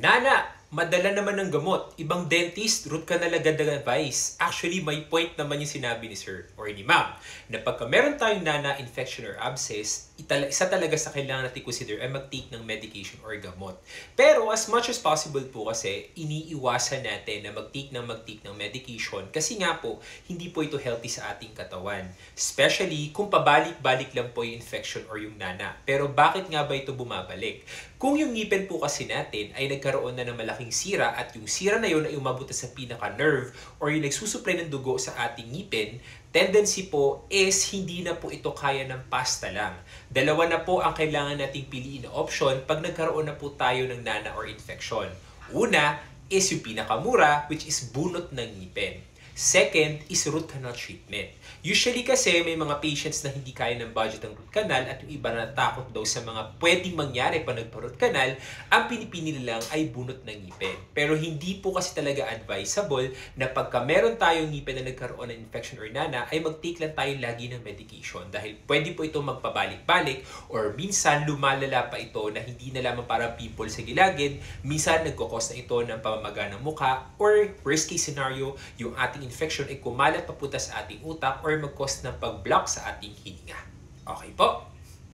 Nana, madala naman ng gamot. Ibang dentist, root canal agad ang advice. Actually, may point naman yung sinabi ni sir or ni ma'am na pagka meron tayong nana, infection or abscess, isa talaga sa kailangan natin consider ay mag-take ng medication or gamot. Pero as much as possible po kasi, iniiwasan natin na mag-take ng medication kasi nga po, hindi po ito healthy sa ating katawan. Especially kung pabalik-balik lang po yung infection or yung nana. Pero bakit nga ba ito bumabalik? Kung yung ngipin po kasi natin ay nagkaroon na ng malaking sira at yung sira na yun ay umabot sa pinaka-nerve or yung nagsusupply ng dugo sa ating ngipin, tendency po is hindi na po ito kaya ng pasta lang. Dalawa na po ang kailangan nating piliin na option pag nagkaroon na po tayo ng nana or infection. Una is yung pinakamura, which is bunot ng ngipin. Second is root canal treatment. Usually kasi may mga patients na hindi kaya ng budget ng root canal at yung iba na natakot daw sa mga pwedeng mangyari pag nagpa-root canal, ang pinipili nilang ay bunot ng ngipin. Pero hindi po kasi talaga advisable na pagka meron tayong ngipin na nagkaroon ng infection or nana, ay mag-take lang tayo lagi ng medication dahil pwede po ito magpabalik-balik or minsan lumalala pa ito na hindi na lamang parang pimple sa gilagid, minsan nagkukos na ito ng pamamaga ng muka or worst case scenario, yung ating infection ay kumalat papunta sa ating utak or mag-cause ng pag-block sa ating hininga. Okay po?